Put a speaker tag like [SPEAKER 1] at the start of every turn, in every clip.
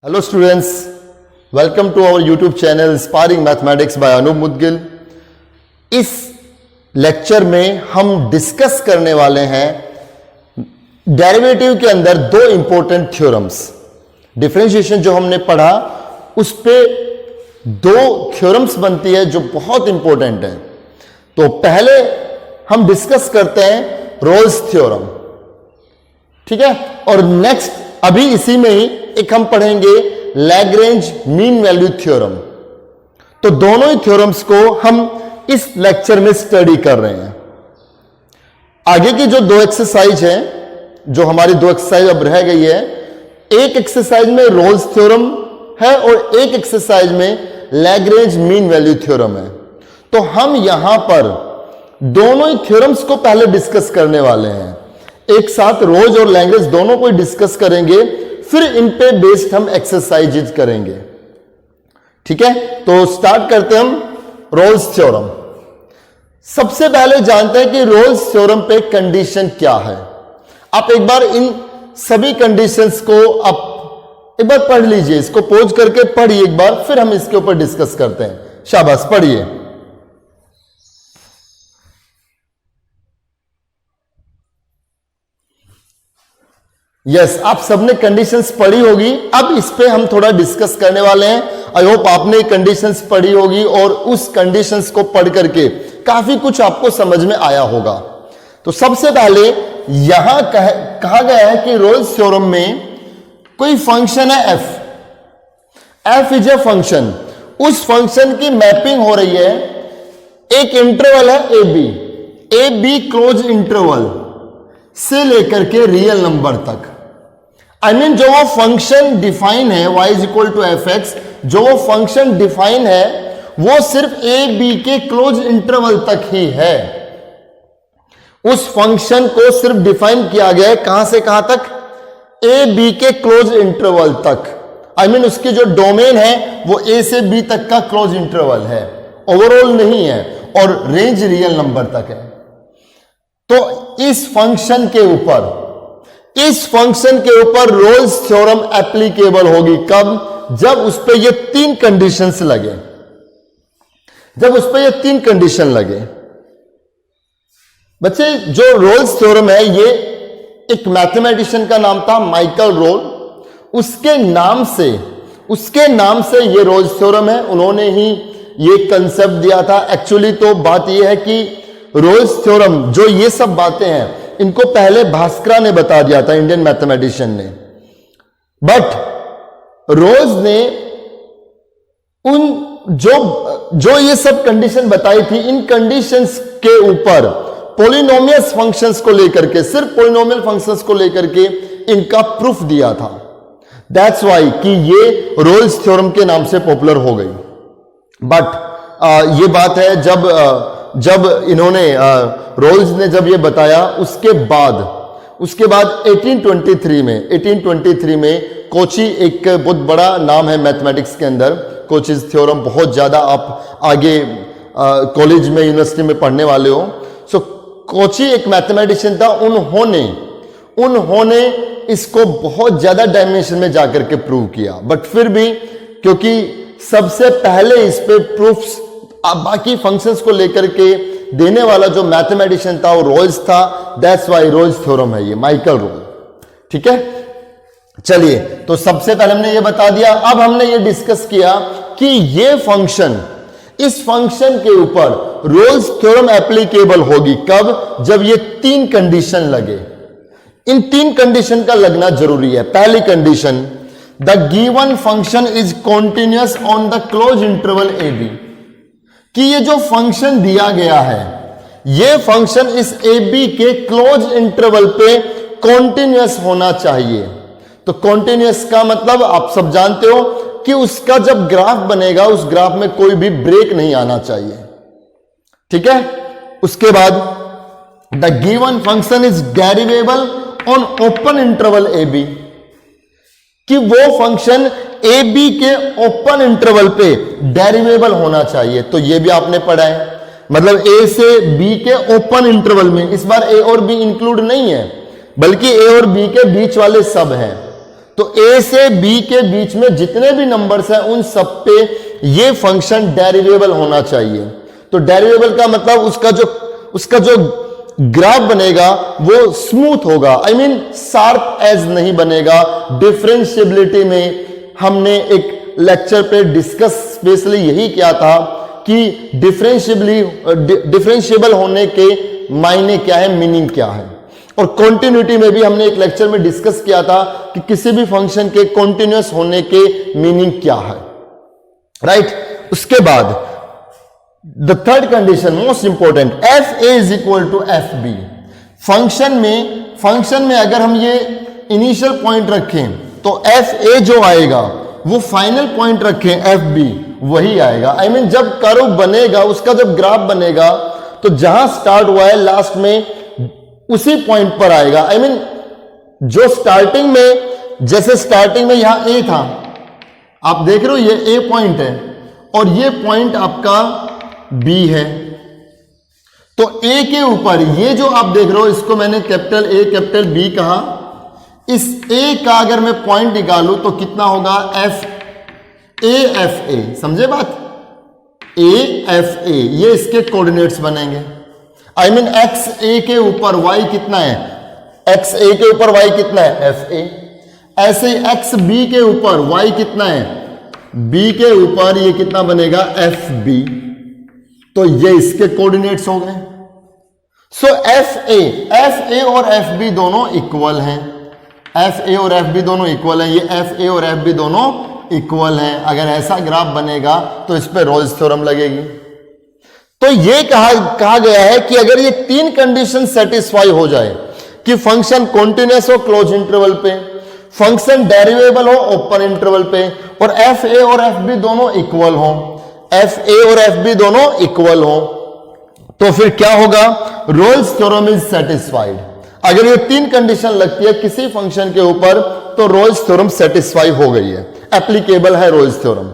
[SPEAKER 1] Hello students, welcome to our YouTube channel Inspiring Mathematics by Anup Mudgil। इस lecture में हम discuss करने वाले हैं डेरिवेटिव के अंदर दो इंपॉर्टेंट थ्योरम्स। डिफरेंशिएशन जो हमने पढ़ा उस पे दो थ्योरम्स बनती है जो बहुत इंपॉर्टेंट है। तो पहले हम डिस्कस करते हैं रोल्स थ्योरम, ठीक है, और नेक्स्ट अभी इसी में ही एक हम पढ़ेंगे लैग्रेंज मीन वैल्यू थ्योरम। तो दोनों ही थ्योरम्स को हम इस लेक्चर में स्टडी कर रहे हैं। आगे की जो दो एक्सरसाइज है, जो हमारी दो एक्सरसाइज अब रह गई है, एक एक्सरसाइज में रोल्स थ्योरम है और एक एक्सरसाइज में लैग्रेंज मीन वैल्यू थ्योरम है। तो हम यहां पर दोनों ही थ्योरम्स को पहले डिस्कस करने वाले हैं, एक साथ रोल्स और लैग्रेंज दोनों को डिस्कस करेंगे, फिर इन पे बेस्ड हम एक्सरसाइजेज करेंगे, ठीक है। तो स्टार्ट करते हैं हम रोल्स थ्योरम। सबसे पहले जानते हैं कि रोल्स थ्योरम पे कंडीशन क्या है। आप एक बार इन सभी कंडीशंस को आप एक बार पढ़ लीजिए, इसको पॉज करके पढ़िए एक बार, फिर हम इसके ऊपर डिस्कस करते हैं। शाबाश, पढ़िए। यस, आप सबने कंडीशंस पढ़ी होगी। अब इस पे हम थोड़ा डिस्कस करने वाले हैं। आई होप आपने कंडीशंस पढ़ी होगी और उस कंडीशंस को पढ़ करके काफी कुछ आपको समझ में आया होगा। तो सबसे पहले यहां कहा गया है कि रोल्स थ्योरम में कोई फंक्शन है एफ इज ए फंक्शन, उस फंक्शन की मैपिंग हो रही है, एक इंटरवल है ए बी क्लोज इंटरवल से लेकर के रियल नंबर तक। आई मीन जो वो फंक्शन डिफाइन है y is equal to F X, जो वो फंक्शन डिफाइन है वो सिर्फ ए बी के क्लोज इंटरवल तक ही है। उस फंक्शन को सिर्फ डिफाइन किया गया है कहां से कहां तक, ए बी के क्लोज इंटरवल तक। आई मीन उसकी जो डोमेन है वो ए से बी तक का क्लोज इंटरवल है, ओवरऑल नहीं है, और रेंज रियल नंबर तक है। तो इस फंक्शन के ऊपर रोल्स थ्योरम एप्लीकेबल होगी। कब? जब उस पे ये तीन कंडीशंस लगे, बच्चे जो रोल्स थ्योरम है ये एक मैथमेटिशियन का नाम था माइकल रोल, उसके नाम से ये रोल्स थ्योरम है। उन्होंने ही ये कंसेप्ट दिया था। एक्चुअली तो बात ये है कि रोल्स थ्योरम जो ये सब बातें हैं इनको पहले भास्करा ने बता दिया था, इंडियन मैथमेटिशियन ने। बट रोल्स ने उन जो ये सब कंडीशन बताई थी, इन कंडीशंस के ऊपर पॉलिनोमियस फंक्शंस को लेकर के, सिर्फ पॉलिनोमियल फंक्शंस को लेकर के इनका प्रूफ दिया था। दैट्स वाई कि ये रोल्स थ्योरम के नाम से पॉपुलर हो गई। बट ये बात है जब इन्होंने रोल्स ने जब ये बताया, उसके बाद 1823 में कोची, एक बहुत बड़ा नाम है मैथमेटिक्स के अंदर, कोचीज थ्योरम, बहुत ज्यादा आप आगे कॉलेज में यूनिवर्सिटी में पढ़ने वाले हो। सो कोची एक मैथमेटिशियन था, उन्होंने इसको बहुत ज्यादा डायमेंशन में जाकर के प्रूव किया। बट फिर भी क्योंकि सबसे पहले इस पे प्रूफ्स बाकी फंक्शंस को लेकर के देने वाला जो मैथमेटिशियन था वो रोल्स था। दैट्स वाई रोल्स थ्योरम है ये, माइकल रोल, ठीक है। चलिए, तो सबसे पहले हमने ये बता दिया। अब हमने ये डिस्कस किया कि ये फंक्शन, इस फंक्शन के ऊपर रोल्स थ्योरम एप्लीकेबल होगी कब? जब ये तीन कंडीशन लगे। इन तीन कंडीशन का लगना जरूरी है। पहली condition, the given function is continuous on the close interval A B, कि ये जो फंक्शन दिया गया है ये फंक्शन इस ए बी के क्लोज इंटरवल पे कॉन्टिन्यूअस होना चाहिए। तो कॉन्टिन्यूअस का मतलब आप सब जानते हो कि उसका जब ग्राफ बनेगा उस ग्राफ में कोई भी ब्रेक नहीं आना चाहिए, ठीक है। उसके बाद the given function is derivable on open interval A B, कि वो फंक्शन ए बी के ओपन इंटरवल पे डेरिवेबल होना चाहिए। तो ये भी आपने पढ़ा है, मतलब ए से बी के ओपन इंटरवल में, इस बार ए और बी इंक्लूड नहीं है बल्कि ए और बी के बीच वाले सब हैं। तो a से b के बीच में जितने भी नंबर्स हैं उन सब पे ये फंक्शन डेरिवेबल होना चाहिए। तो डेरिवेबल का मतलब उसका जो ग्राफ बनेगा वो स्मूथ होगा, आई मीन शार्प एज नहीं बनेगा। डिफरेंशिएबिलिटी में हमने एक लेक्चर पे डिस्कस स्पेशली यही किया था कि डिफरेंशिएबल होने के मायने क्या है, मीनिंग क्या है। और कॉन्टिन्यूटी में भी हमने एक लेक्चर में डिस्कस किया था कि किसी भी फंक्शन के कॉन्टिन्यूअस होने के मीनिंग क्या है, राइट। उसके बाद the third condition most important, F A is equal to F B. Function में अगर हम ये इनिशियल पॉइंट रखें तो एफ ए जो आएगा वो फाइनल पॉइंट रखें एफ बी वही आएगा। आई मीन जब कर्व बनेगा, उसका जब ग्राफ बनेगा तो जहां स्टार्ट हुआ है लास्ट में उसी पॉइंट पर आएगा। आई मीन जो स्टार्टिंग में, जैसे स्टार्टिंग में यहां ए था, आप देख रहे हो ये ए पॉइंट है और ये पॉइंट आपका बी है। तो ए के ऊपर ये जो आप देख रहे हो इसको मैंने कैपिटल ए कैपिटल बी कहा। इस ए का अगर मैं पॉइंट निकालूं तो कितना होगा, एफ ए, समझे बात, ए एफ ए, ये इसके कोऑर्डिनेट्स बनेंगे। आई मीन एक्स ए के ऊपर वाई कितना है, एक्स ए के ऊपर वाई कितना है, एफ ए। ऐसे ही एक्स बी के ऊपर वाई कितना है, बी के ऊपर ये कितना बनेगा, एफ बी। तो ये इसके कोऑर्डिनेट्स हो गए। सो एफ ए और एफ बी दोनों इक्वल हैं, एफ ए और एफ बी दोनों इक्वल हैं, ये एफ ए और एफ बी दोनों इक्वल हैं। अगर ऐसा ग्राफ बनेगा तो इस पे रोल्स थ्योरम लगेगी। तो ये कहा गया है कि अगर ये तीन कंडीशन सेटिस्फाई हो जाए कि फंक्शन कॉन्टिन्यूअस हो क्लोज इंटरवल पे, फंक्शन डेरिवेबल हो ओपन इंटरवल पे, और एफ ए और एफ बी दोनों इक्वल हो, एफ ए और एफ बी दोनों इक्वल हो, तो फिर क्या होगा, रोल्स थ्योरम इज सेटिस्फाइड। अगर ये तीन कंडीशन लगती है किसी फंक्शन के ऊपर तो रोल्स थ्योरम सेटिस्फाई हो गई है, एप्लीकेबल है Rolle's theorem,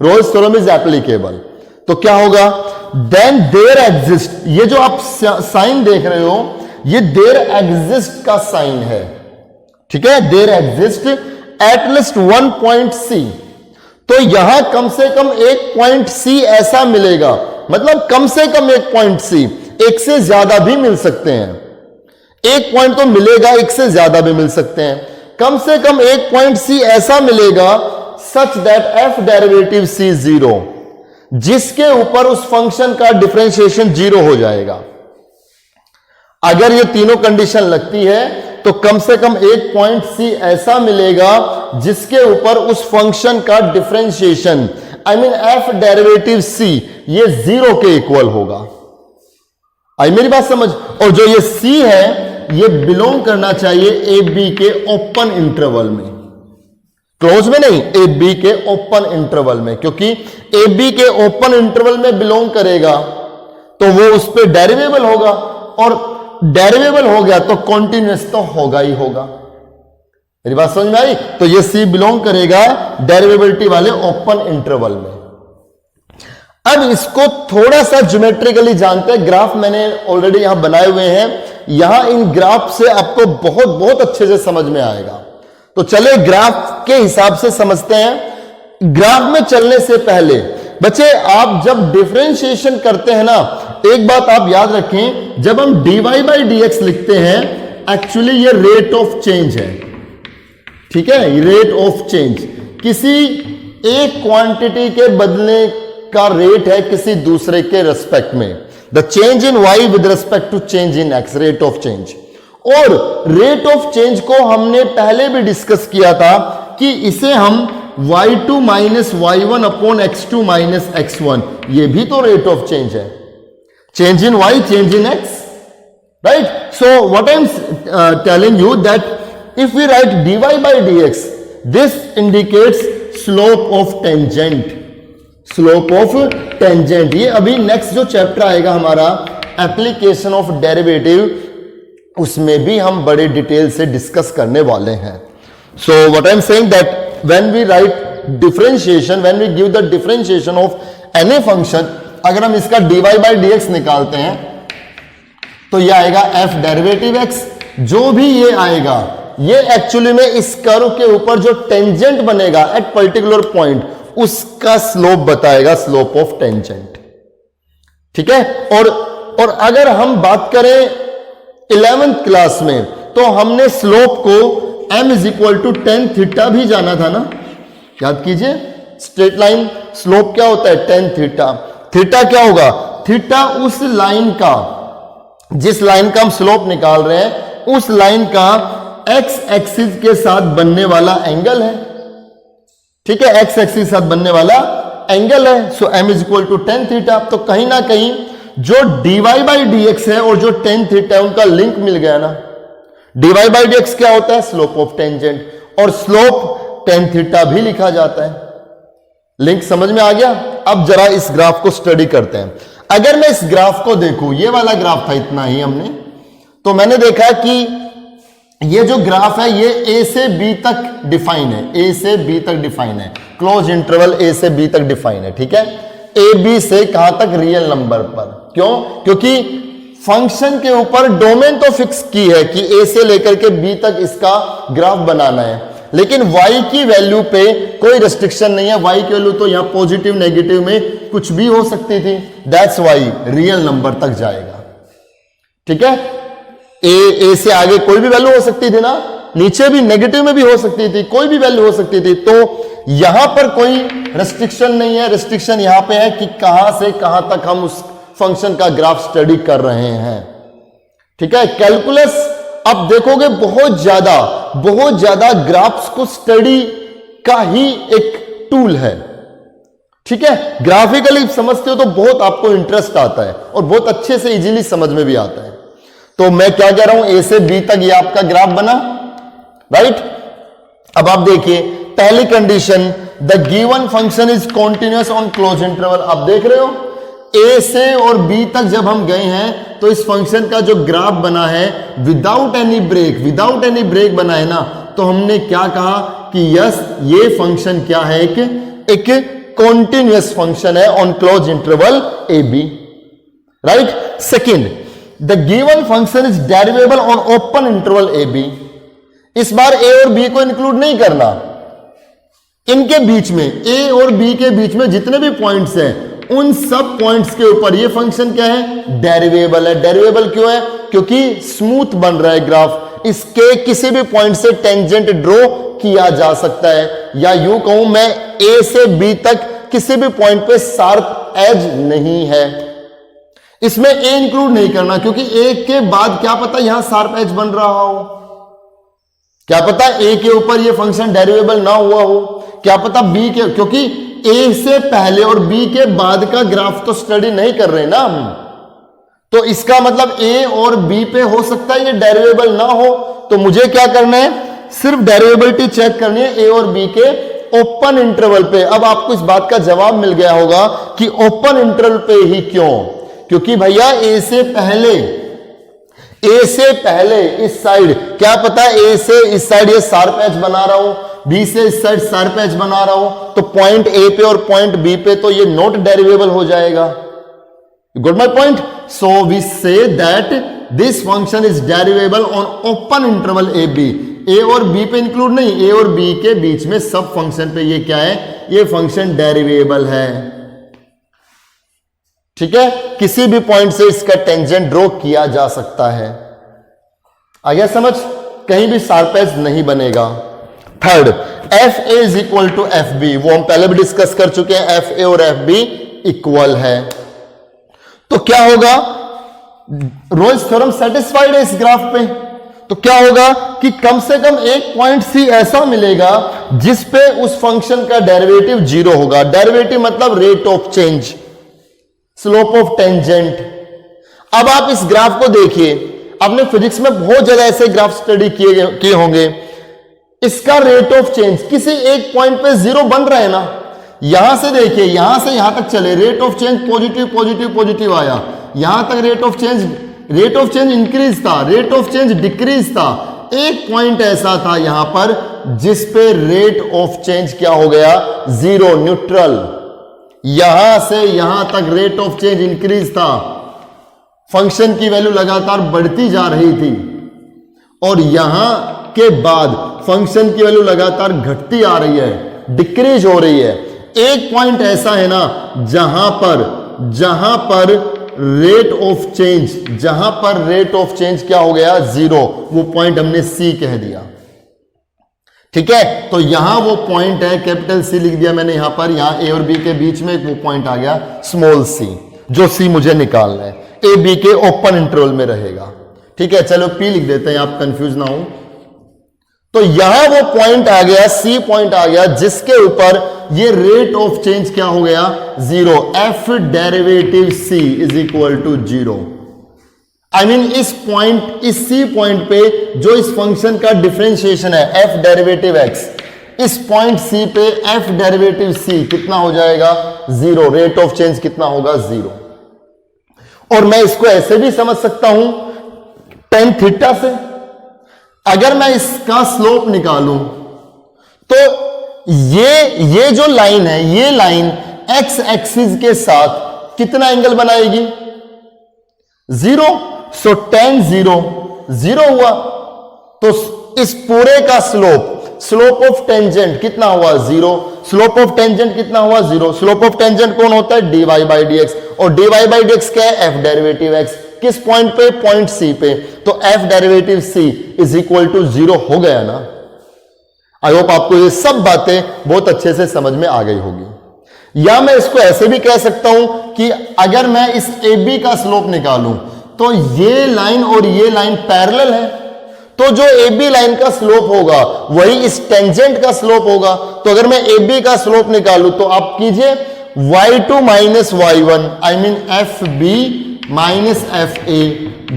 [SPEAKER 1] Rolle's theorem is applicable. तो क्या होगा, देन देयर एग्जिस्ट, ये जो आप साइन देख रहे हो ये देयर एग्जिस्ट का साइन है, ठीक है, there exist at least one point C. तो यहां कम से कम एक पॉइंट सी ऐसा मिलेगा, मतलब कम से कम एक पॉइंट सी, एक से ज्यादा भी मिल सकते हैं, एक पॉइंट तो मिलेगा, एक से ज्यादा भी मिल सकते हैं, कम से कम एक पॉइंट सी ऐसा मिलेगा such that F derivative C zero, जिसके ऊपर उस फंक्शन का डिफरेंशिएशन जीरो हो जाएगा। अगर ये तीनों कंडीशन लगती है तो कम से कम एक पॉइंट सी ऐसा मिलेगा जिसके ऊपर उस फंक्शन का differentiation, I mean F derivative C, ये जीरो के इक्वल होगा। आई मेरी बात समझ। और जो ये सी है ये बिलोंग करना चाहिए ए बी के ओपन इंटरवल में, क्लोज में नहीं, ए बी के ओपन इंटरवल में, क्योंकि ए बी के ओपन इंटरवल में बिलोंग करेगा तो वो उस पर डेरिवेबल होगा, और डेरिवेबल हो गया तो कॉन्टिन्यूअस तो होगा ही होगा। मेरी बात समझ में आई। तो ये सी बिलोंग करेगा डेरिवेबिलिटी वाले ओपन इंटरवल में। अब इसको थोड़ा सा ज्योमेट्रिकली जानते हैं। ग्राफ मैंने ऑलरेडी यहां बनाए हुए हैं, यहां इन ग्राफ से आपको बहुत बहुत अच्छे से समझ में आएगा। तो चले ग्राफ के हिसाब से समझते हैं। ग्राफ में चलने से पहले बच्चे आप जब डिफरेंशिएशन करते हैं ना, एक बात आप याद रखें, जब हम dy बाई dx लिखते हैं एक्चुअली ये रेट ऑफ चेंज है, ठीक है, रेट ऑफ चेंज किसी एक क्वांटिटी के बदलने का रेट है किसी दूसरे के रेस्पेक्ट में। The change in y with respect to change in x, rate of change. और रेट ऑफ चेंज को हमने पहले भी डिस्कस किया था कि इसे हम y2 minus y1 upon x2 minus x1, ये भी तो रेट ऑफ चेंज है, change in y, change in x, right. So what I am telling you that if we write dy by dx, this indicates slope of tangent, slope of tangent. ये अभी next जो chapter आएगा हमारा application of derivative, उसमें भी हम बड़े detail से डिस्कस करने वाले हैं। So what I am saying that when we write differentiation, when we give the differentiation of any function, अगर हम इसका dy बाई dx निकालते हैं तो ये आएगा f डेरिवेटिव x, जो भी ये आएगा ये एक्चुअली में इस कर्व के ऊपर जो टेंजेंट बनेगा एट पर्टिकुलर पॉइंट, उसका स्लोप बताएगा, स्लोप ऑफ टेंजेंट। ठीक है। और अगर हम बात करें 11th क्लास में, तो हमने स्लोप को m is equal to tan theta भी जाना था ना, याद कीजिए। स्ट्रेट लाइन स्लोप क्या होता है, tan थीटा। थीटा क्या होगा, थीटा उस लाइन का, जिस लाइन का हम स्लोप निकाल रहे हैं, उस लाइन का x एक्सिस के साथ बनने वाला एंगल है। ठीक है, x एक्सिस के साथ बनने वाला एंगल है। So m is equal to tan theta. तो कहीं ना कहीं जो dy बाई dx है और जो tan थीटा है, उनका लिंक मिल गया ना। dy बाई dx क्या होता है, स्लोप ऑफ टेंजेंट, और स्लोप tan थीटा भी लिखा जाता है। लिंक समझ में आ गया। अब जरा इस ग्राफ को स्टडी करते हैं। अगर मैं इस ग्राफ को देखूं, ये वाला ग्राफ था, इतना ही हमने, तो मैंने देखा कि ये जो ग्राफ है ये a से b तक डिफाइन है, a से b तक डिफाइन है, क्लोज इंटरवल a से b तक डिफाइन है। ठीक है, a b से कहां तक, रियल नंबर पर। क्यों, क्योंकि फंक्शन के ऊपर डोमेन तो फिक्स की है कि a से लेकर के b तक इसका ग्राफ बनाना है, लेकिन y की वैल्यू पे कोई रेस्ट्रिक्शन नहीं है। y की वैल्यू तो यहां पॉजिटिव नेगेटिव में कुछ भी हो सकती थी, दैट्स वाई रियल नंबर तक जाएगा। ठीक है, ए से आगे कोई भी वैल्यू हो सकती थी ना, नीचे भी नेगेटिव में भी हो सकती थी, कोई भी वैल्यू हो सकती थी। तो यहां पर कोई रेस्ट्रिक्शन नहीं है। रेस्ट्रिक्शन यहां पे है कि कहां से कहां तक हम उस फंक्शन का ग्राफ स्टडी कर रहे हैं। ठीक है, कैलकुलस अब देखोगे बहुत ज्यादा ग्राफ्स को स्टडी का ही एक टूल है। ठीक है, ग्राफिकली समझते हो तो बहुत आपको इंटरेस्ट आता है और बहुत अच्छे से इजीली समझ में भी आता है। तो मैं क्या कह रहा हूं, ए से बी तक ये आपका ग्राफ बना, राइट। अब आप देखिए पहली condition, the given function is continuous on closed interval. आप देख रहे हो ए से और बी तक जब हम गए हैं तो इस फंक्शन का जो ग्राफ बना है विदाउट एनी ब्रेक बना है ना, तो हमने क्या कहा कि यस ये फंक्शन क्या है, एक कॉन्टिन्यूअस फंक्शन है on closed interval A B, right. Second, the given function is derivable on open interval A B. इस बार ए और बी को इंक्लूड नहीं करना, इनके बीच में, ए और बी के बीच में जितने भी पॉइंट्स हैं, उन सब पॉइंट्स के ऊपर ये फंक्शन क्या है, डेरिवेबल है। डेरिवेबल क्यों है, क्योंकि स्मूथ बन रहा है ग्राफ, इसके किसी भी पॉइंट से टेंजेंट ड्रॉ किया जा सकता है। या यूं कहूं मैं, ए से बी तक किसी भी पॉइंट पे शार्प एज नहीं है। इसमें ए इंक्लूड नहीं करना, क्योंकि ए के बाद क्या पता यहां शार्प एज बन रहा हो, क्या पता ए के ऊपर ये फंक्शन डेरिवेबल ना हुआ हो, क्या पता बी के, क्योंकि ए से पहले और बी के बाद का ग्राफ तो स्टडी नहीं कर रहे ना हम, तो इसका मतलब ए और बी पे हो सकता है ये डेरिवेबल ना हो। तो मुझे क्या करना है, सिर्फ डेरिवेबिलिटी चेक करनी है ए और बी के ओपन इंटरवल पे। अब आपको इस बात का जवाब मिल गया होगा कि ओपन इंटरवल पे ही क्यों, क्योंकि भैया ए से पहले इस साइड, क्या पता ए से इस साइड ये शार्प एज बना रहा हूं, बी से इस साइड शार्प एज बना रहा हूं, तो पॉइंट ए पे और पॉइंट बी पे तो ये नॉट डेरिवेबल हो जाएगा। Got my point. So we say that this function is derivable on open interval A B. A और बी पे इंक्लूड नहीं, ए और बी के बीच में सब फंक्शन पे ये क्या है, ये फंक्शन डेरिवेबल है। ठीक है, किसी भी पॉइंट से इसका टेंजेंट ड्रॉ किया जा सकता है। आ गया समझ, कहीं भी शार्प एज नहीं बनेगा। Third, F A is equal to F B, वो हम पहले भी डिस्कस कर चुके हैं, एफ ए और एफ बी इक्वल है। तो क्या होगा, रोल्स थ्योरम सेटिस्फाइड है इस ग्राफ पे। तो क्या होगा कि कम से कम एक पॉइंट सी ऐसा मिलेगा जिस पे उस फंक्शन का डेरिवेटिव जीरो होगा। डेरिवेटिव मतलब rate of change, slope of tangent. अब आप इस ग्राफ को देखिए, आपने फिजिक्स में बहुत ज्यादा ऐसे ग्राफ स्टडी किए होंगे। इसका रेट ऑफ चेंज किसी एक पॉइंट पे जीरो बन रहा है ना, यहां से देखिए, यहां से यहां तक चले, rate of change positive positive positive आया, यहां तक रेट ऑफ चेंज इंक्रीज था, रेट ऑफ चेंज डिक्रीज था। एक पॉइंट ऐसा था यहां पर जिस पे रेट ऑफ चेंज क्या हो गया, जीरो, न्यूट्रल। यहां से यहां तक रेट ऑफ चेंज इंक्रीज था, फंक्शन की वैल्यू लगातार बढ़ती जा रही थी, और यहां के बाद फंक्शन की वैल्यू लगातार घटती आ रही है, डिक्रीज हो रही है। एक पॉइंट ऐसा है ना जहां पर रेट ऑफ चेंज क्या हो गया, 0, वो पॉइंट हमने सी कह दिया। ठीक है, तो यहां वो पॉइंट है, कैपिटल सी लिख दिया मैंने यहां पर, यहां ए और बी के बीच में वो पॉइंट आ गया स्मॉल सी, जो सी मुझे निकालना है, ए बी के ओपन इंटरवल में रहेगा। ठीक है, चलो पी लिख देते हैं, आप कंफ्यूज ना हो। तो यहां वो पॉइंट आ गया, सी पॉइंट आ गया, जिसके ऊपर ये रेट ऑफ चेंज क्या हो गया, 0, F derivative C is equal to 0। I mean इस पॉइंट, इस सी पॉइंट पे जो इस फंक्शन का डिफरेंशिएशन है एफ डेरिवेटिव एक्स, इस पॉइंट सी पे एफ डेरिवेटिव सी कितना हो जाएगा, 0, रेट ऑफ चेंज कितना होगा, 0। और मैं इसको ऐसे भी समझ सकता हूं tan थीटा से, अगर मैं इसका स्लोप निकालूं तो ये जो लाइन है, ये लाइन एक्स एक्सिस के साथ कितना एंगल बनाएगी, 0। सो tan 0 हुआ, तो इस पूरे का स्लोप ऑफ टेंजेंट कितना हुआ, 0। स्लोप ऑफ टेंजेंट कितना हुआ, 0। स्लोप ऑफ टेंजेंट कौन होता है, dy बाई dx, और dy बाई dx क्या है, f डेरिवेटिव x, किस पॉइंट पे, पॉइंट सी पे, तो f derivative c is equal to 0 हो गया ना। आई होप आपको ये सब बातें बहुत अच्छे से समझ में आ गई होगी। या मैं इसको ऐसे भी कह सकता हूं कि अगर मैं इस AB का स्लोप निकालूं तो ये लाइन और ये लाइन पैरेलल है, तो जो AB लाइन का स्लोप होगा वही इस टेंजेंट का स्लोप होगा। तो अगर मैं AB का स्लोप निकालूं तो आप कीजिए y2 minus y1, I mean FB minus FA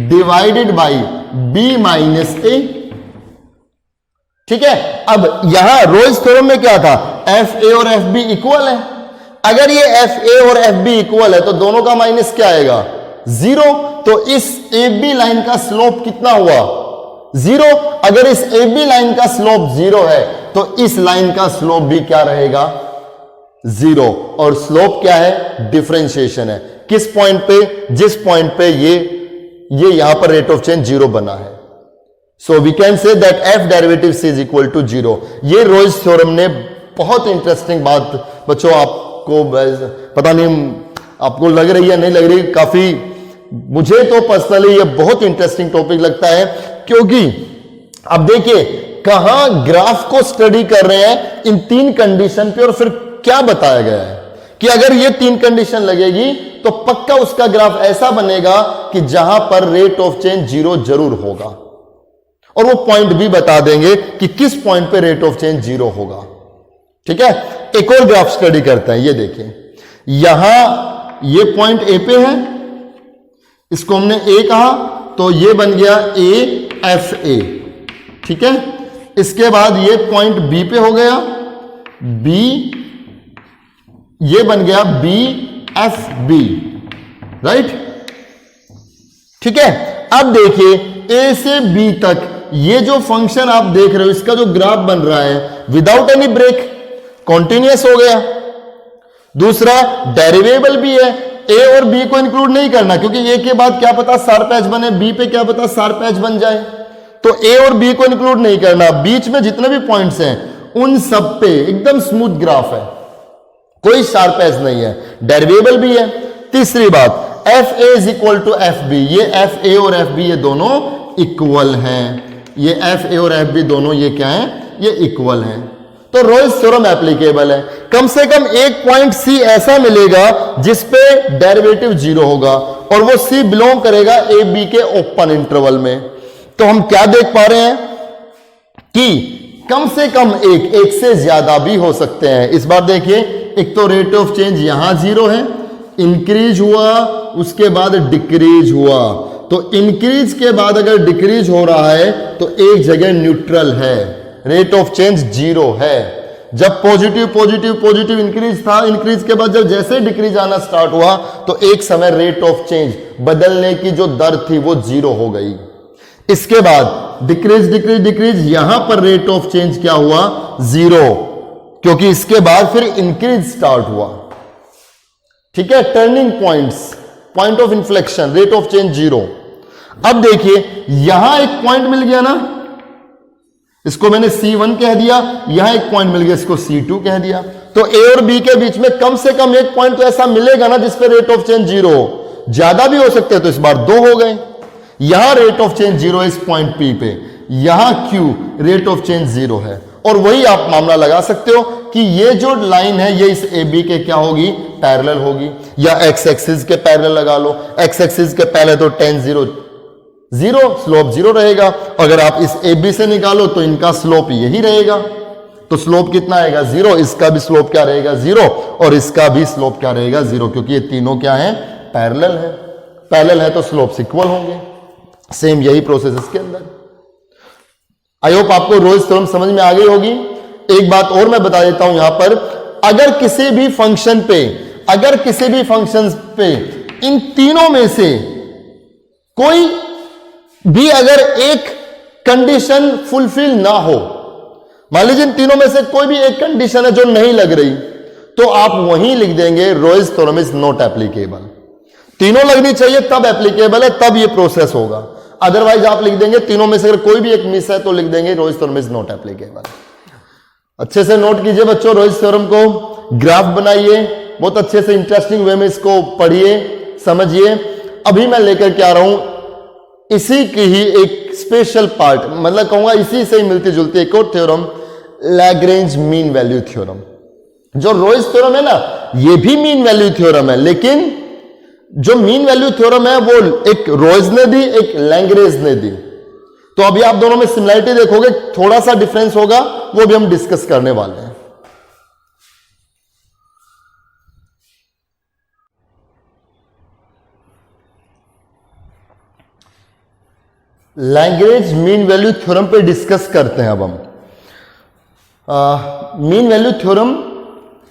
[SPEAKER 1] divided by B minus A। ठीक है, अब यहां रोल्स थ्योरम में क्या था, FA और FB इक्वल है। अगर ये FA और FB इक्वल है तो दोनों का माइनस क्या आएगा, 0। तो इस AB लाइन का स्लोप कितना हुआ, 0। अगर इस AB लाइन का स्लोप 0 है तो इस लाइन का स्लोप भी क्या रहेगा, 0। और स्लोप क्या है, डिफरेंशिएशन है, किस पॉइंट पे, जिस पॉइंट पे ये यहां पर रेट ऑफ चेंज 0 बना है। So we can say that f derivative c is equal to 0। ये रोल्स थ्योरम ने बहुत इंटरेस्टिंग बात, बच्चों आपको पता नहीं आपको लग रही है नहीं लग रही, काफी मुझे तो पर्सनली ये बहुत इंटरेस्टिंग टॉपिक लगता है, क्योंकि अब देखिए कहां ग्राफ को स्टडी कर रहे हैं इन 3 कंडीशन पे, और फिर क्या बताया गया है कि अगर ये 3 कंडीशन लगेगी तो पक्का उसका ग्राफ ऐसा बनेगा कि जहां पर रेट ऑफ चेंज 0 जरूर होगा, और वो पॉइंट भी बता देंगे कि किस पॉइंट पे रेट ऑफ चेंज 0 होगा। ठीक है, एक और ग्राफ स्टडी करते हैं। ये देखिए, यहां ये पॉइंट ए पे है, इसको हमने ए कहा, तो ये बन गया AFA। ठीक है, इसके बाद ये पॉइंट बी पे हो गया, बी, ये बन गया BFB, राइट। ठीक है, अब देखिए ए से बी तक ये जो फंक्शन आप देख रहे हो, इसका जो ग्राफ बन रहा है विदाउट एनी ब्रेक, कॉन्टिन्यूअस हो गया। दूसरा डेरिवेबल भी है, ए और बी को इंक्लूड नहीं करना, क्योंकि ए के बाद क्या पता शार्प एज बने, बी पे क्या पता शार्प एज बन जाए, तो ए और बी को इंक्लूड नहीं करना। बीच में जितने भी पॉइंट्स हैं उन सब पे एकदम स्मूथ ग्राफ है, कोई शार्प एज नहीं है, डेरिवेबल भी है। तीसरी बात, FA is equal to FB, ये FA और FB ये दोनों इक्वल हैं, ये FA और FB दोनों ये क्या है, ये इक्वल हैं, तो रोल्स थ्योरम एप्लीकेबल है। कम से कम एक पॉइंट C ऐसा मिलेगा जिसपे डेरिवेटिव 0 होगा, और वो C बिलोंग करेगा AB के ओपन इंटरवल में। तो हम क्या देख पा रहे हैं कि कम से कम एक से ज्यादा भी हो सकते हैं। इस बार देखिए, एक तो रेट ऑफ चेंज यहां 0 है, इंक्रीज हुआ, उसके बाद डिक्रीज हुआ, तो इंक्रीज के बाद अगर डिक्रीज हो रहा है तो एक जगह न्यूट्रल है, रेट ऑफ चेंज 0 है। जब पॉजिटिव पॉजिटिव पॉजिटिव इंक्रीज था, इंक्रीज के बाद जब जैसे डिक्रीज आना स्टार्ट हुआ तो एक समय रेट ऑफ चेंज बदलने की जो दर थी वो 0 हो गई। इसके बाद डिक्रीज डिक्रीज डिक्रीज, यहां पर रेट ऑफ चेंज क्या हुआ, 0, क्योंकि इसके बाद फिर इंक्रीज स्टार्ट हुआ। ठीक है, turning points, point of inflection, rate of change 0। अब देखिए यहां एक पॉइंट मिल गया ना, इसको मैंने C1 कह दिया, यहां एक पॉइंट मिल गया, इसको C2 कह दिया। तो A और B के बीच में कम से कम एक पॉइंट तो ऐसा मिलेगा ना जिस पे रेट ऑफ चेंज जीरो हो। ज्यादा भी हो सकते हैं, तो इस बार 2 हो गए। यहां रेट ऑफ चेंज जीरो है इस पॉइंट P पे, यहां Q rate of change zero है। और वही आप मामला लगा सकते हो कि ये जो लाइन है ये इस AB के क्या होगी, पैरेलल होगी, या एक्स एक्सिस के पैरेलल लगा लो। एक्स एक्सिस के पहले तो tan 0 0, स्लोप 0 रहेगा। अगर आप इस AB से निकालो तो इनका स्लोप यही रहेगा, तो स्लोप कितना आएगा, 0। इसका भी स्लोप क्या रहेगा, 0, और इसका भी स्लोप क्या रहेगा, 0, क्योंकि ये तीनों क्या है, पैरेलल है। पैरेलल है तो स्लोप्स इक्वल होंगे। सेम यही प्रोसेस इसके अंदर। आई होप आपको रोल्स थ्योरम समझ में आ गई होगी। एक बात और मैं बता देता हूं यहां पर, अगर किसी भी फंक्शन पे इन तीनों में से कोई भी अगर एक कंडीशन फुलफिल ना हो, मान लीजिए इन तीनों में से कोई भी एक कंडीशन है जो नहीं लग रही, तो आप वहीं लिख देंगे Rolle's theorem is not applicable. तीनों लगनी चाहिए तब एप्लीकेबल है, तब ये प्रोसेस होगा। अदरवाइज आप लिख देंगे तीनों में से अगर कोई भी एक मिस है तो लिख देंगे Rolle's theorem is not applicable. अच्छे से नोट कीजिए बच्चों, रोल्स थ्योरम को ग्राफ बनाइए, बहुत अच्छे से इंटरेस्टिंग वे में इसको पढ़िए, समझिए। अभी मैं लेकर के आ रहा हूं इसी की ही एक स्पेशल पार्ट, मतलब कहूंगा इसी से ही मिलती जुलती एक और theorem, Lagrange mean value theorem. जो रोल्स थ्योरम है ना, ये भी मीन वैल्यू थ्योरम है, लेकिन जो मीन वैल्यू थ्योरम है वो एक रोल्स ने दी, एक लैग्रेंज ने दी। तो अभी आप दोनों में सिमिलरिटी देखोगे, थोड़ा सा डिफरेंस होगा, वो भी हम डिस्कस करने वाले हैं। लैग्रेंज मीन वैल्यू थ्योरम पे डिस्कस करते हैं अब हम। मीन वैल्यू थ्योरम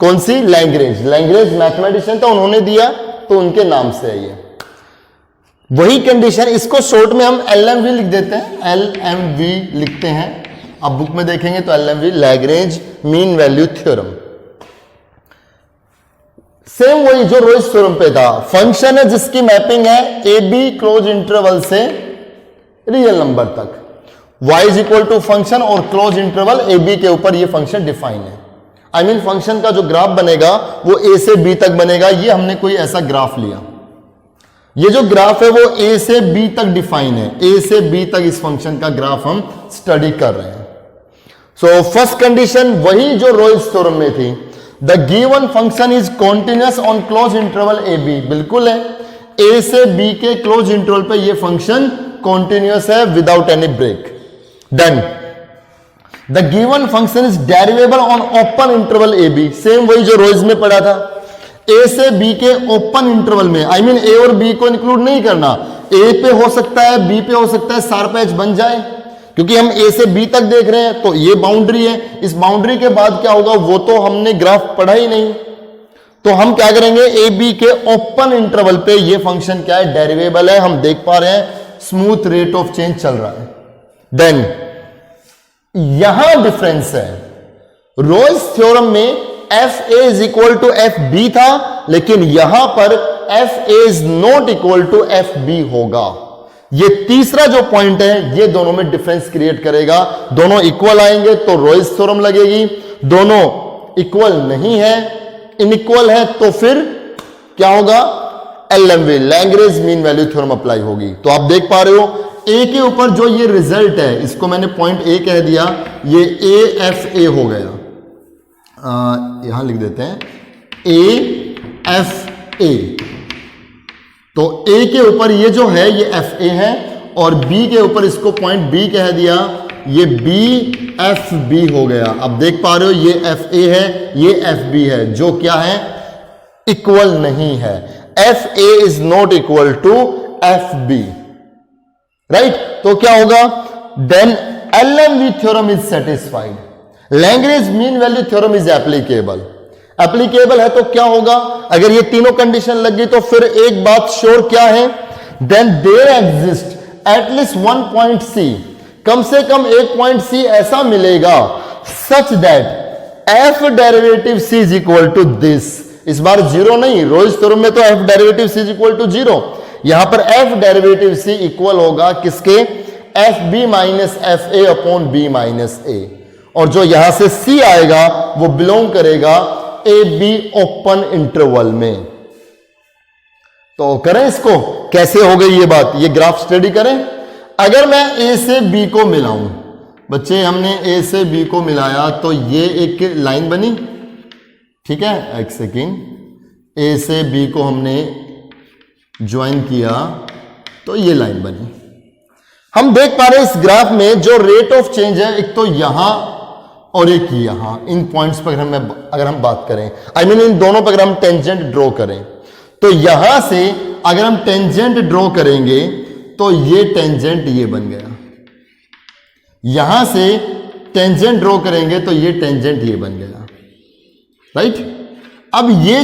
[SPEAKER 1] कौन सी, लैग्रेंज मैथमेटिशियन था, उन्होंने दिया तो उनके नाम से है ये। वही कंडीशन, इसको शॉर्ट में हम LMV लिख देते हैं, LMV लिखते हैं। अब बुक में देखेंगे तो LMV, Lagrange mean value theorem. Same वही जो रोल्स थ्योरम पे था। फंक्शन है जिसकी मैपिंग है AB क्लोज इंटरवल से रियल नंबर तक, y is equal to function और क्लोज इंटरवल AB के ऊपर ये फंक्शन डिफाइन है। आई मीन फंक्शन का जो ग्राफ बनेगा वो A से B तक बनेगा। ये हमने कोई ऐसा ग्राफ लिया, ये जो ग्राफ है वो A से B तक डिफाइन है, A से B तक इस फंक्शन का ग्राफ हम स्टडी कर रहे हैं। सो फर्स्ट कंडीशन वही जो रोल्स थ्योरम में थी, the given function is continuous on closed interval AB। बिल्कुल है, A से B के क्लोज इंटरवल पे ये फंक्शन कॉन्टिन्यूअस है without any break. Then the given function is derivable on open interval AB। Same वही जो रोल्स में पढ़ा था, A से B के ओपन इंटरवल में, आई मीन A और B को इंक्लूड नहीं करना, A पे हो सकता है, B पे हो सकता है, शार्प एज बन जाए, क्योंकि हम A से B तक देख रहे हैं तो ये बाउंड्री है। इस बाउंड्री के बाद क्या होगा वो तो हमने ग्राफ पढ़ा ही नहीं, तो हम क्या करेंगे, AB के ओपन इंटरवल पे ये फंक्शन क्या है, डेरिवेबल है। हम देख पा रहे हैं स्मूथ रेट ऑफ चेंज चल रहा है। देन यहां डिफरेंस है, रोल्स थ्योरम में FA is equal to FB था, लेकिन यहां पर FA is not equal to FB होगा। ये तीसरा जो पॉइंट है ये दोनों में डिफरेंस क्रिएट करेगा। दोनों इक्वल आएंगे तो रोल्स थ्योरम लगेगी, दोनों इक्वल नहीं है, इनइक्वल है, तो फिर क्या होगा, LMV, Lagrange mean value theorem apply होगी। तो आप देख पा रहे हो A के ऊपर जो ये रिजल्ट है, इसको मैंने पॉइंट A कह दिया, ये AFA हो गया। यहां लिख देते हैं AFA। तो A के ऊपर ये जो है ये FA है, और B के ऊपर इसको पॉइंट B कह दिया, ये BFB हो गया। अब देख पा रहे हो ये FA है, ये FB है, जो क्या है, इक्वल नहीं है। FA is not equal to FB, right. तो क्या होगा, then LMV theorem is satisfied, Lagrange mean value theorem is applicable. Applicable है तो क्या होगा, अगर ये तीनों कंडीशन लग गई तो फिर एक बात श्योर क्या है, then there exist at least one point C, कम से कम एक पॉइंट C ऐसा मिलेगा such that F derivative C is equal to this. इस बार जीरो नहीं, रोल्स थ्योरम में तो F derivative C is equal to zero, यहां पर F डेरिवेटिव C इक्वल होगा किसके, F B minus F A upon B minus A, और जो यहां से सी आएगा वो बिलोंग करेगा ए बी ओपन इंटरवल में। तो करें इसको, कैसे हो गई ये बात, ये ग्राफ स्टडी करें। अगर मैं ए से बी को मिलाऊं, बच्चे हमने ए से बी को मिलाया तो ये एक लाइन बनी, ठीक है, एक सेकेंड, ए से बी को हमने ज्वाइन किया तो ये लाइन बनी। हम देख पा रहे हैं इस ग्राफ में जो रेट ऑफ चेंज है, एक तो यहां और एक यहां, इन पॉइंट्स पर अगर हम बात करें, आई मीन इन दोनों पर अगर हम टेंजेंट ड्रॉ करें, तो यहां से अगर हम टेंजेंट ड्रॉ करेंगे तो ये टेंजेंट ये बन गया, यहां से टेंजेंट ड्रॉ करेंगे तो ये टेंजेंट ये बन गया, राइट। अब ये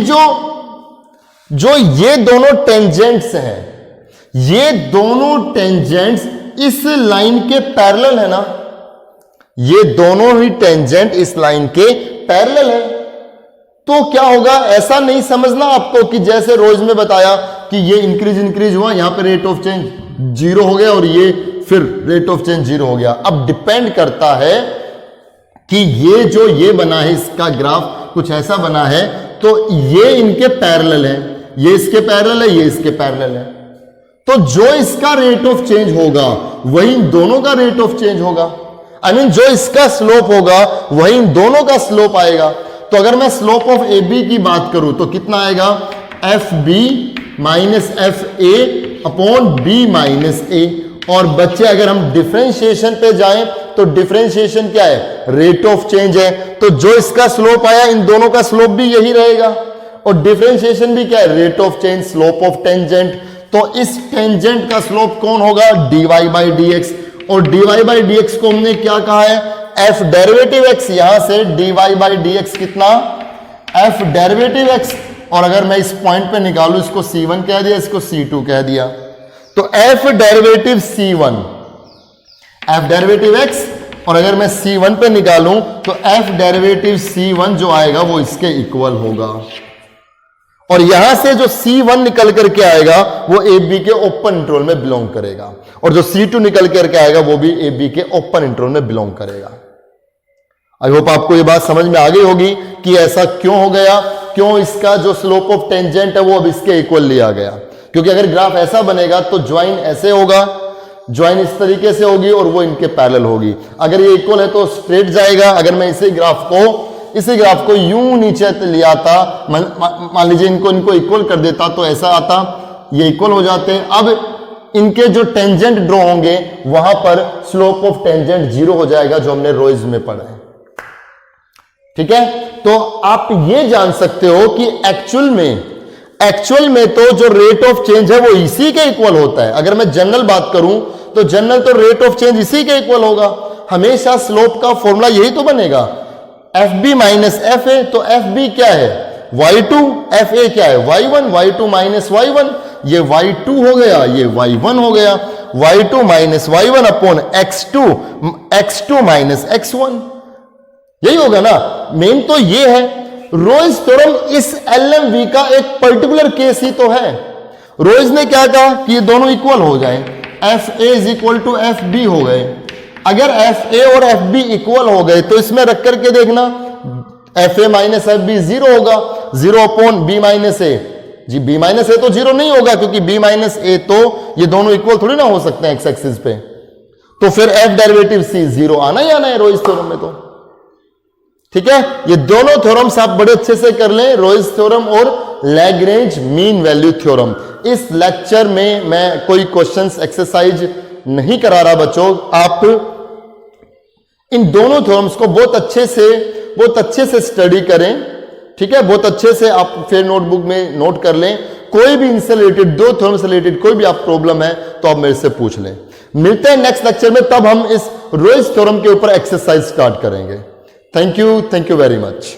[SPEAKER 1] जो ये दोनों टेंजेंट्स हैं, ये दोनों टेंजेंट्स इस लाइन के पैरेलल है ना, ये दोनों ही टेंजेंट इस लाइन के पैरेलल है। तो क्या होगा, ऐसा नहीं समझना आपको कि जैसे रोज में बताया कि ये इंक्रीज हुआ, यहां पे रेट ऑफ चेंज 0 हो गया और ये फिर रेट ऑफ चेंज 0 हो गया। अब डिपेंड करता है कि ये जो ये बना है, इसका ग्राफ कुछ ऐसा बना है, तो ये इनके पैरेलल है, ये इसके पैरेलल है, ये इसके पैरेलल है, तो जो इसका रेट ऑफ चेंज होगा वही इन दोनों का रेट ऑफ चेंज होगा। आई मीन जो इसका स्लोप होगा वही इन दोनों का स्लोप आएगा। तो अगर मैं स्लोप ऑफ ए बी की बात करूं तो कितना आएगा, F B minus F A upon B minus A. और बच्चे अगर हम डिफरेंशिएशन पे जाएं तो डिफरेंशिएशन क्या है, रेट ऑफ चेंज है, तो जो इसका स्लोप आया इन दोनों का स्लोप भी यही रहेगा। और डिफरेंशिएशन भी क्या है, rate of change, slope of tangent. तो इस टेंजेंट का स्लोप कौन होगा, dy बाई डी एक्स। और dy बाई डी एक्स को हमने क्या कहा है, f डेरिवेटिव x, यहां से dy बाई डी एक्स कितना, f डेरिवेटिव x। और अगर मैं इस पॉइंट पे निकालूं, इसको c1 कह दिया, इसको c2 कह दिया, तो f derivative c1, f derivative x, और अगर मैं c1 पे निकालूं तो f डेरिवेटिव c1 जो आएगा वो इसके इक्वल होगा। और यहां से जो c1 निकल करके आएगा वो ए बी के ओपन इंटरवल में बिलोंग करेगा, और जो c2 निकल करके आएगा वो भी ए बी के ओपन इंटरवल में बिलोंग करेगा। आई होप आपको ये बात समझ में आ गई होगी कि ऐसा क्यों हो गया, क्यों इसका जो स्लोप ऑफ टेंजेंट है वो अब इसके इक्वल लिया गया। क्योंकि अगर ग्राफ ऐसा बनेगा तो ज्वाइन ऐसे होगा, ज्वाइन इस तरीके से होगी और वो इनके पैरेलल होगी। अगर ये इक्वल है तो स्ट्रेट जाएगा। अगर मैं इसी ग्राफ को यूं नीचे लिया था, मान लीजिए इनको इक्वल कर देता तो ऐसा आता, ये इक्वल हो जाते हैं। अब इनके जो टेंजेंट ड्रॉ होंगे वहां पर स्लोप ऑफ टेंजेंट 0 हो जाएगा, जो हमने रोइज में पढ़ा है, ठीक है। तो आप ये जान सकते हो कि एक्चुअल में तो जो रेट ऑफ चेंज है वो इसी के इक्वल होता है। अगर मैं जनरल बात करूं तो जनरल तो रेट ऑफ चेंज इसी के इक्वल होगा। हमेशा स्लोप का फॉर्मूला यही तो बनेगा, F B minus F A. तो एफ बी क्या है, y2, एफ ए क्या है, y1, y2 माइनस y1, ये y2 हो गया, ये y1 हो गया, y2 minus y1 upon x2 minus x1, यही होगा ना। मेन तो ये है, रोइज थ्योरम इस LMV का एक पर्टिकुलर केस ही तो है। रोइज ने क्या कहा कि ये दोनों इक्वल हो जाए, F A is equal to F B हो गए। अगर एफ ए और एफ बी इक्वल हो गए तो इसमें रख करके देखना, F A minus F B 0 होगा, 0 अपॉन बी माइनस ए। जी बी माइनस ए तो 0 नहीं होगा, क्योंकि बी माइनस ए तो ये दोनों इक्वल थोड़ी ना हो सकते हैं एक्स एक्सिस पे। तो फिर एफ डेरिवेटिव सी 0 आना ही आना है रोइज थ्योरम में, तो ठीक है। ये दोनों थ्योरम्स आप बड़े अच्छे से कर लें, रोइज थ्योरम और लैग्रेंज मीन वैल्यू थ्योरम। इस लेक्चर में मैं कोई क्वेश्चंस एक्सरसाइज नहीं करा रहा बच्चों, आप इन दोनों थ्योरम्स को बहुत अच्छे से स्टडी करें, ठीक है। बहुत अच्छे से आप फिर नोटबुक में नोट कर लें। कोई भी इनसे रिलेटेड, दो थ्योरम से रिलेटेड कोई भी आप प्रॉब्लम है तो आप मेरे से पूछ लें। मिलते हैं नेक्स्ट लेक्चर में, तब हम इस रोइज थ्योरम के ऊपर एक्सरसाइज स्टार्ट करेंगे। Thank you very much.